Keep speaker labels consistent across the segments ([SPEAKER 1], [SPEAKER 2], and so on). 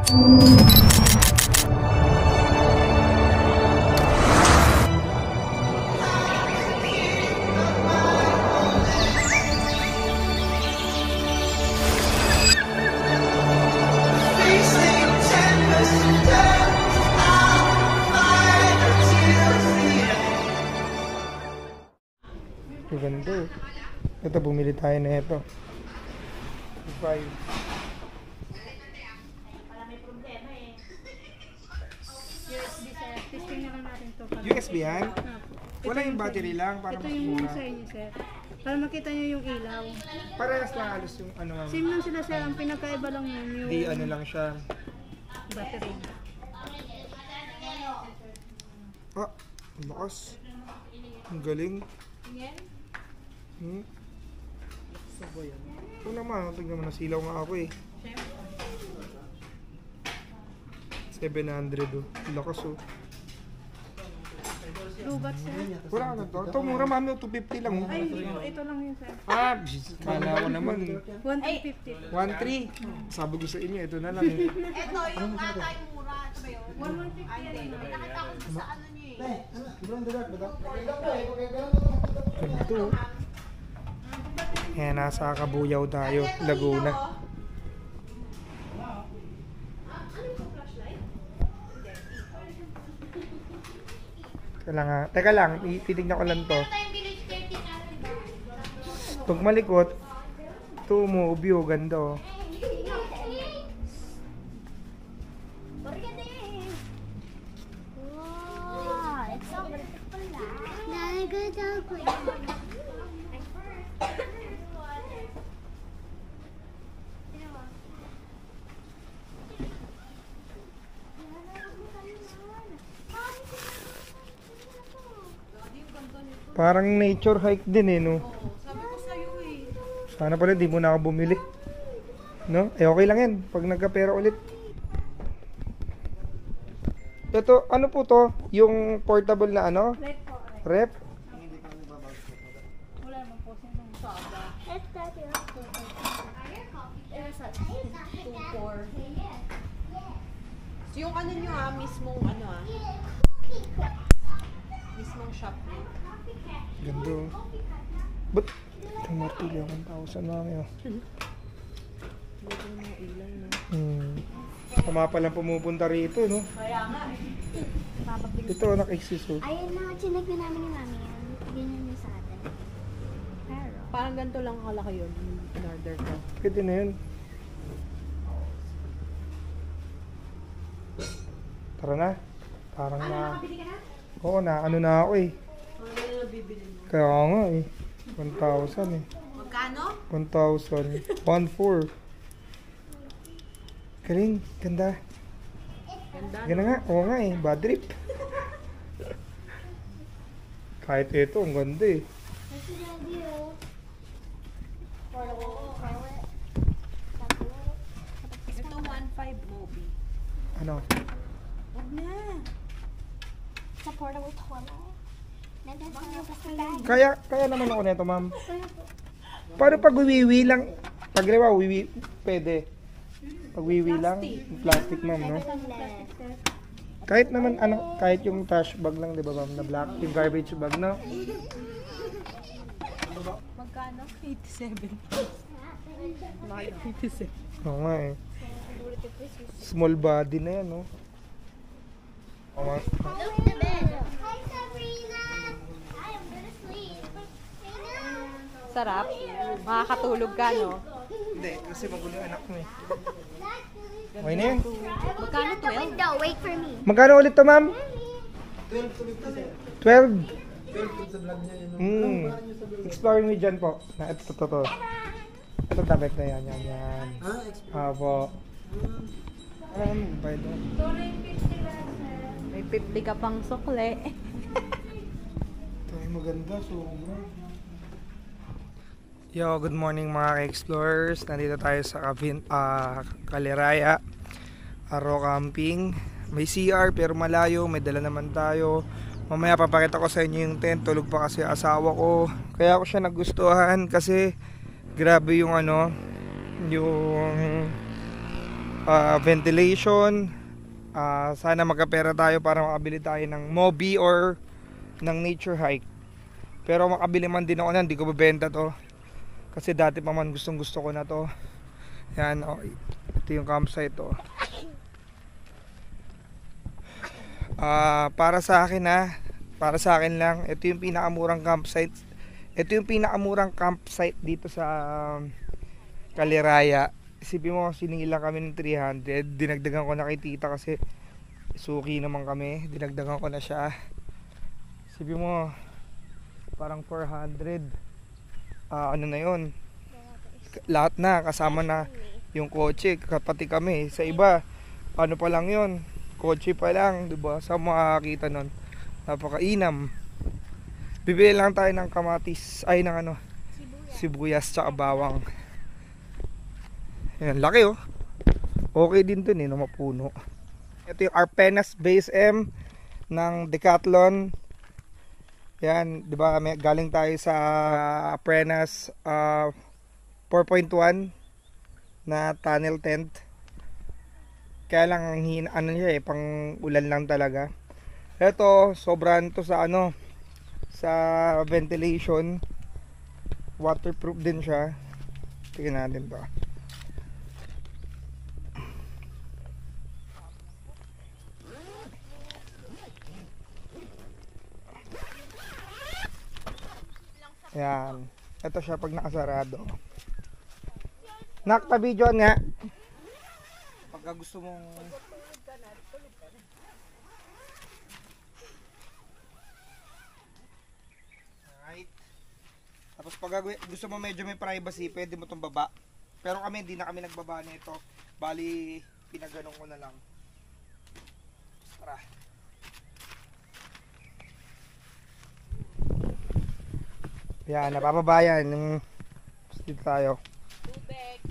[SPEAKER 1] Ganda. Ito, bumili tayo na ito. 5.
[SPEAKER 2] Wala may problema eh. USB sir. Testing na lang natin to.
[SPEAKER 1] USB yan? Wala yung battery lang para
[SPEAKER 2] ito
[SPEAKER 1] mas
[SPEAKER 2] yung
[SPEAKER 1] mura.
[SPEAKER 2] sa inyo sir. Para makita nyo yung ilaw.
[SPEAKER 1] Parehas lang halos yung ano.
[SPEAKER 2] Same lang sila sir. Ang pinakaiba lang yun yung
[SPEAKER 1] Di ano lang siya.
[SPEAKER 2] battery.
[SPEAKER 1] Ah, ang lakas. Ang galing. Ito naman, tignan mo, nasilaw nga ako eh. 700 oh. Lakas oh.
[SPEAKER 2] Lubat sir.
[SPEAKER 1] Wala ka na to. Ito mura mami, 250 lang oh.
[SPEAKER 2] Ay, ito lang yun sir.
[SPEAKER 1] Ah, kala ko naman.
[SPEAKER 2] 150.
[SPEAKER 1] 1.3. Sabi ko sa inyo, ito na lang eh.
[SPEAKER 3] Ito yung atay mura. Ito ba yun?
[SPEAKER 2] 150 yan.
[SPEAKER 3] Nakita ko sa ano niyo eh.
[SPEAKER 1] Ganito oh. Ayan, nasa Kabuyaw tayo, Laguna. Teka lang, titignan ko lang to. Pag malikot, ito umuubyo, ganda oh. Parang nature hike din eh, no?
[SPEAKER 3] Sabi ko sa'yo eh.
[SPEAKER 1] Sana pala di mo na ako bumili. No? Eh okay lang yan, pag nagkapera ulit. Ito, ano po to? Yung portable na ano?
[SPEAKER 2] Rep po.
[SPEAKER 1] Rep?
[SPEAKER 2] Wala naman po siyang saga.
[SPEAKER 3] So yung ano nyo mismong ano mismong shop nyo.
[SPEAKER 1] Ganda oh. Ba't? Itong martilyo, 1,000 mami oh. Tama palang pumupunta rito, no?
[SPEAKER 3] Kaya nga eh.
[SPEAKER 1] Ito, naka-exist oh.
[SPEAKER 4] Ayun na, chinek na namin ni Mami yan. Ganyan yung sa atin. Pero,
[SPEAKER 3] Parang ganito lang kalaki yun. In order ko.
[SPEAKER 1] Pwede na yun. Tara na. Parang na... Oo na, ano na ako eh.
[SPEAKER 3] Ano na nabibili mo?
[SPEAKER 1] Kaya nga eh. 1,000 eh.
[SPEAKER 3] Magkano?
[SPEAKER 1] 1,000. 1,400. Galing, ganda.
[SPEAKER 3] Ganda.
[SPEAKER 1] Ganda nga, oo nga eh. Bad trip. Kahit ito, ang ganda eh.
[SPEAKER 4] kasi lagi oh.
[SPEAKER 3] Ito 1.5 Mobi.
[SPEAKER 1] Ano?
[SPEAKER 3] Huwag na.
[SPEAKER 4] Sa portable toilet.
[SPEAKER 1] Kaya naman ako nito, ma'am. Paano pag wiwi lang? Pag rewa, wiwi, pwede. Pag wiwi lang, plastic, ma'am, no? Kahit naman, ano, kahit yung trash bag lang, di ba, ma'am, na black, yung garbage bag, no?
[SPEAKER 3] Magkano? 87. Mahal 87.
[SPEAKER 1] Oo nga eh. Small body na yan, no? Oo nga.
[SPEAKER 4] Hi, Sabrina! I'm gonna sleep.
[SPEAKER 3] Sarap. Makakatulog ka, no?
[SPEAKER 1] Hindi, kasi magulo yung anak mo eh. Okay na yan.
[SPEAKER 3] Magkano
[SPEAKER 4] The window, wait for me.
[SPEAKER 1] Magkano ulit to, ma'am? 12. Exploring with John po. Na, ito. Ito tablet na yan. Apo. Ano mo, bayad na?
[SPEAKER 3] May 50 ka pang sukle.
[SPEAKER 1] Ito ay maganda, sobra. Yo, good morning mga ka-explorers. Nandito tayo sa Kaliraya, Aro Camping. May CR pero malayo, may dala naman tayo. Mamaya papakita ko sa inyo yung tent. Tulog pa kasi asawa ko. Kaya ako siya nagustuhan kasi grabe yung ano, yung ventilation. Sana magkapera tayo para makabili tayo ng Mobi or ng Nature Hike. Pero makabili man din ako na, hindi ko bebenta to. Kasi dati pa man gustong gusto ko na to. Yan, oh, ito yung campsite to. Para sa akin para sa akin lang, ito yung pinakamurang campsite. Ito yung pinakamurang campsite dito sa Caliraya. Isipin mo, siningil lang kami ng 300. Dinagdagan ko na kay tita kasi suki naman kami. Dinagdagan ko na siya. Isipin mo, parang 400. Ano na yun? Lahat na, kasama na yung kotse, pati kami. Sa iba, ano pa lang yun? Kotse pa lang, diba? Sa makakita nun, napakainam. Bibili lang tayo ng kamatis, ay ng ano, sibuyas tsaka bawang. Ayan, laki oh. Okay din to na mapuno. Ito yung Arpenas Base M ng Decathlon. Yan, di ba, galing tayo sa Arpenas 4.1 na tunnel tent. Kaya lang ano niya pang ulan lang talaga. Ito, sobrang to sa ano, sa ventilation. Waterproof din siya. Tingnan natin to. Yan. Ito siya pag nakasarado. Nakpa-video nga. Pagka gusto mong Alright. Tapos pag gusto mo medyo may privacy, pwede mo itong baba. Pero kami, hindi na kami nagbaba nito. Bali, pinagganong ko na lang. Tara. Yan, napapabayan yung dito tayo.
[SPEAKER 3] Tubig.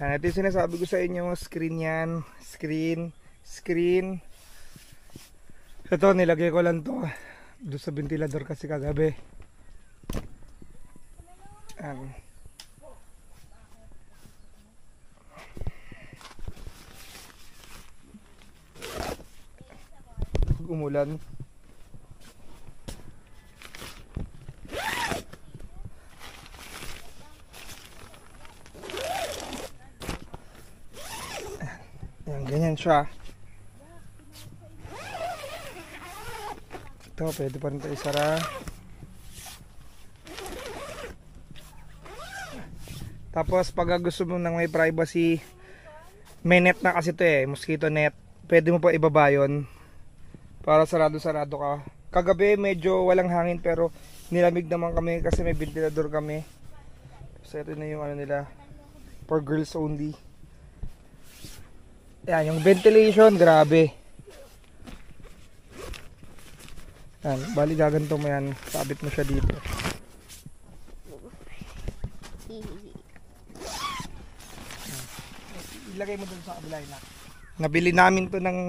[SPEAKER 1] Yan, ito yung sinasabi ko sa inyo. Screen yan. Screen. Ito, nilagay ko lang to doon sa ventilador kasi kagabi. Yan. Umulan. Yan, ganyan siya. Ito, pwede pa rin ito isara. Tapos, pag gusto mo ng may privacy, may net na kasi ito mosquito net. Pwede mo pa ibaba yun. Para sarado-sarado ka. Kagabi medyo walang hangin pero nilamig naman kami kasi may ventilador kami. So ito na yung ano nila, for girls only. Yan, yung ventilation, grabe. Yan, bali gaganto mo yan. Sabit mo siya dito. Ilagay mo dun sa kabila na. Nabili namin to ng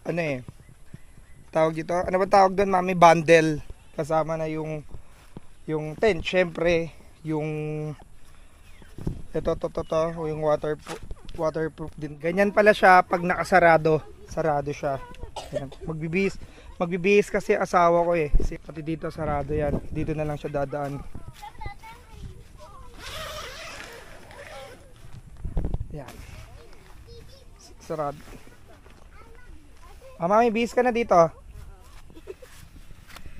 [SPEAKER 1] ano tawag dito, ano ba tawag doon, mami? Bundle. Kasama na yung tent, syempre yung ito, yung waterproof din. Ganyan pala siya pag nakasarado. Sarado siya. Yan. Magbibihis kasi asawa ko kasi pati dito sarado yan. Dito na lang siya dadaan. Yan. Sarado. Mami, bihis ka na dito.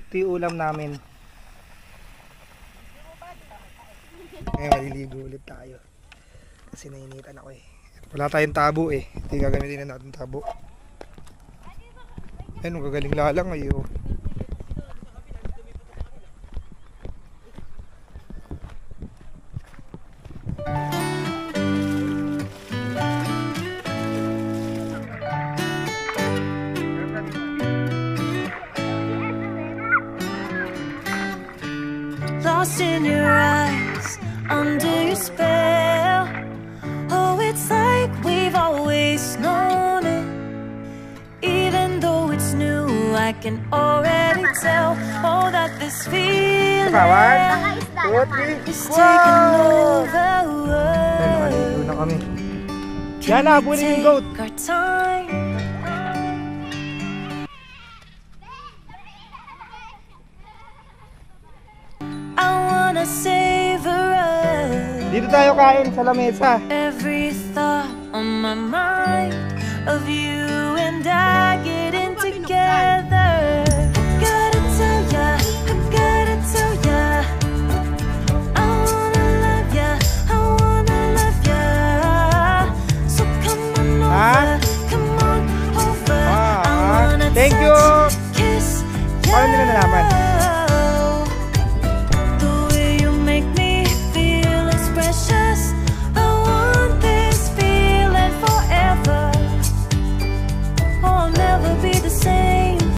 [SPEAKER 1] Ito yung ulam namin. Ngayon, maliligo ulit tayo. Kasi nainitan ako Wala tayong tabo Hindi gagamitin na natin tabo. Ayun, gagaling lalang ngayon.
[SPEAKER 5] Lost in your eyes, under your spell. Oh, it's like we've always known it. Even though it's new, I can already tell. Oh, that this feeling
[SPEAKER 1] Saka, 1, 2, 3,
[SPEAKER 5] is taking over.
[SPEAKER 1] Nakaligo na kami. Yan na, habulin yung goat.
[SPEAKER 5] Take our time. I wanna savor us.
[SPEAKER 1] Dito tayo kain sa lamesa.
[SPEAKER 5] Every thought on my mind of you and I getting together.